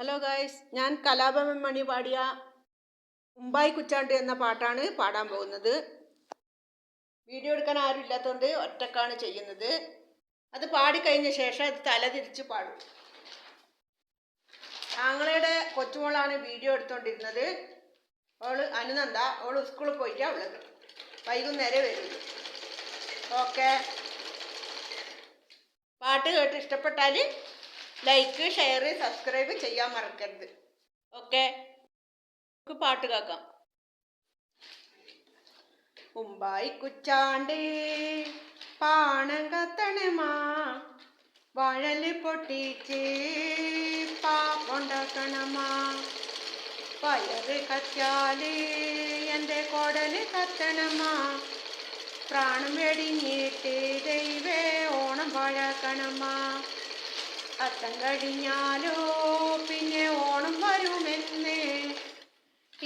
Hello guys, ഞാൻ കലാഭവൻ മണി പാടിയ ഉമ്പായി കുച്ചാണ്ട് എന്ന പാട്ടാണ് പാടാൻ പോകുന്നത്. വീഡിയോ എടുക്കാൻ ആരും ഇല്ലാത്തതുകൊണ്ട് ഒറ്റക്കാണ് ചെയ്യുന്നത്. അത് പാടിക്കഴിഞ്ഞ ശേഷം അത് തലതിരിച്ച് പാടും. ആങ്ങളയുടെ കൊച്ചുമോളാണ് വീഡിയോ എടുത്തുകൊണ്ടിരുന്നത്. അവള് അനുനന്ദ, അവള് സ്കൂളിൽ പോയിട്ടാണ് ഉള്ളത്. വൈകുന്നേരം വരുള്ളൂ. ഓക്കെ, പാട്ട് കേട്ട് ഇഷ്ടപ്പെട്ടാൽ ലൈക്ക്, ഷെയർ, സബ്സ്ക്രൈബ് ചെയ്യാൻ മറക്കരുത്. ഓക്കെ, നമുക്ക് പാട്ട് കേൾക്കാം. ഉമ്പായി കുച്ചാണ്ട് പാണം കത്തണമാ, വഴല് പൊട്ടിച്ച് പാപ്പുണ്ടാക്കണമാ, വയറ് കച്ചാല് എൻ്റെ കുടല് കത്തണമാ, പ്രാണം വെടിഞ്ഞിട്ട് ദൈവേ ഓണം പഴക്കണമാ, അത്തം കഴിഞ്ഞാലോ പിന്നെ ഓണം വരുമെന്ന്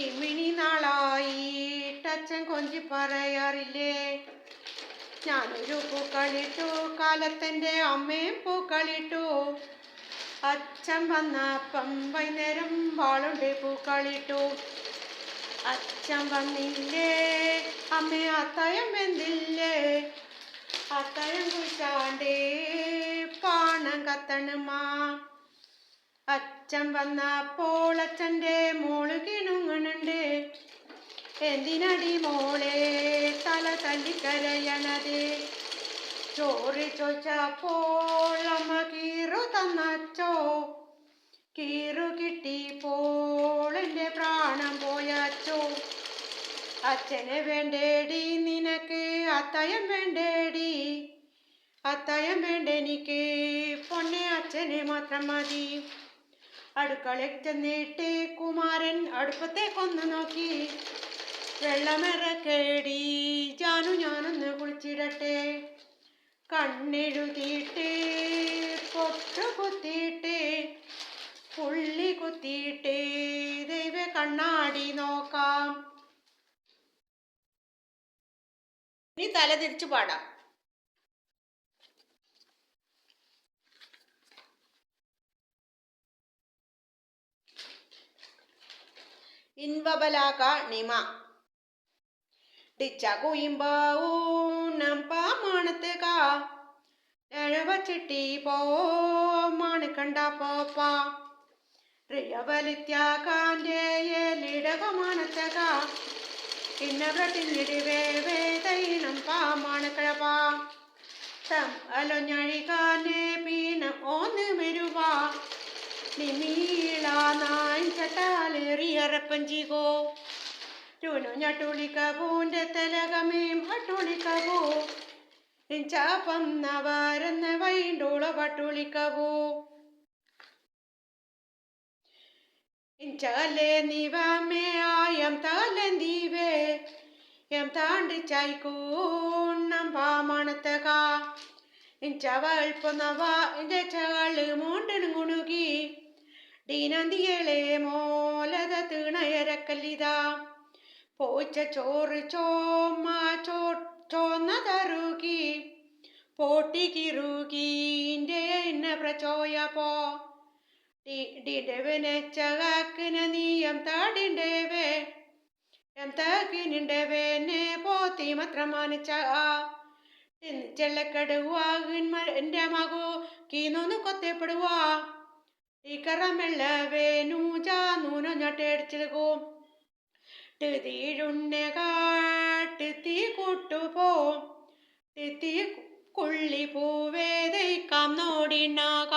ഇമ്മിണി നാളായിട്ടച്ഛൻ കൊഞ്ചി പറയാറില്ലേ. ഞാനൊരു പൂക്കളിട്ടു, കാലത്തെൻ്റെ അമ്മയും പൂക്കളിട്ടു, അച്ഛൻ വന്നപ്പം വൈകുന്നേരം വാളുണ്ട് പൂക്കളിട്ടു. അച്ഛൻ വന്നില്ലേ, അമ്മ അത്തായം വെന്തില്ലേ, അത്തായം കുഴിച്ചാണ്ടേ പാണം കത്തണമാ. അച്ഛൻ വന്നപ്പോൾ അച്ഛൻ്റെ മോള് കിണുങ്ങണുണ്ട്, എന്തിനടി മോളെ തല തല്ലിക്കരയണത്. ചോറ് ചോദിച്ചപ്പോൾ അമ്മ കീറു തന്നച്ചോ, കീറു കിട്ടിപ്പോൾ എൻ്റെ പ്രാണം പോയച്ചോ. അച്ഛനെ വേണ്ടേടി നിനക്ക്, അത്തായം വേണ്ടേടി, അത്തായം വേണ്ടെനിക്ക്, പൊന്നെ അച്ഛനെ മാത്രം മതി. അടുക്കളയിൽ ചെന്നിട്ട് കുമാരൻ അടുപ്പത്തേക്കൊന്ന് നോക്കി, വെള്ളമിറക്കേടി ജാനു ഞാനൊന്ന് കുളിച്ചിടട്ടെ. കണ്ണെഴുതിയിട്ട് പൊട്ടു കുത്തിയിട്ട് പുള്ളി കുത്തിയിട്ട് ദൈവ കണ്ണാടി നോക്കാം. ഇനി തല തിരിച്ചു പാടാം. ഇൻവബലാക നിമ ടിച്ച കുയിമ്പാവൂണം പാമാണത്തുക എഴവച്ചിട്ടി പോ മാണിക്കണ്ട പോപ്പ റിയവലിത്യാകാൻ്റെ ഏലിടകമാണത്തുക ഇന്നവട്ടിഞ്ഞിടിവേ വേദയിനം പാമാണക്കഴപ തം അലൊഞ്ഞഴികാനെ പീനം ഓന്ന് മെരുവാ നിമീളാനായി ചട്ടാലേറിയറപ്പഞ്ചികോ രുനു ഞട്ടുളിക്കപൂൻ്റെ തലകമേം ഹട്ടുളിക്കവോ ചാപ്പം നവരെന്ന വൈണ്ടോള പട്ടുളിക്കവോ ഇഞ്ചലെ നിവമേ ആയം തലന്തീവേ എം താണ്ടി ചായ്ക്കൂണ്ണം പാമണത്തക ഇഞ്ചവൾപ്പൊന്നവ ഇൻ്റെ ചകള് മൂണ്ടിനും കുണുകി ഡീനന്തിയളെ മോലത തീണയരക്കല്ലിതാ പോച്ച ചോറ് ചോമ്മ ചോന്നതറുകി പോട്ടിക്കിറുകീൻ്റെ എന്നെ പ്രചോയപ്പോ ഡിഡവനച്ചകിന നീയം താടിണ്ടവേ എം തകിനിണ്ടവേനെ പോത്തി മാത്രമാനച്ച ചെല്ലക്കടുവാകിൻ എൻ്റെ മകു കീന്നൊന്ന് കൊത്തപ്പെടുവാ ഈ കറമെള്ളവേ നൂജാ നൂനോ ഞട്ടടിച്ചിടുകോ തീഴുണ്ണ കാട്ട് തീ കൂട്ടുപോ തീ കുള്ളി പൂവേദൈക്കാം നോടിനാക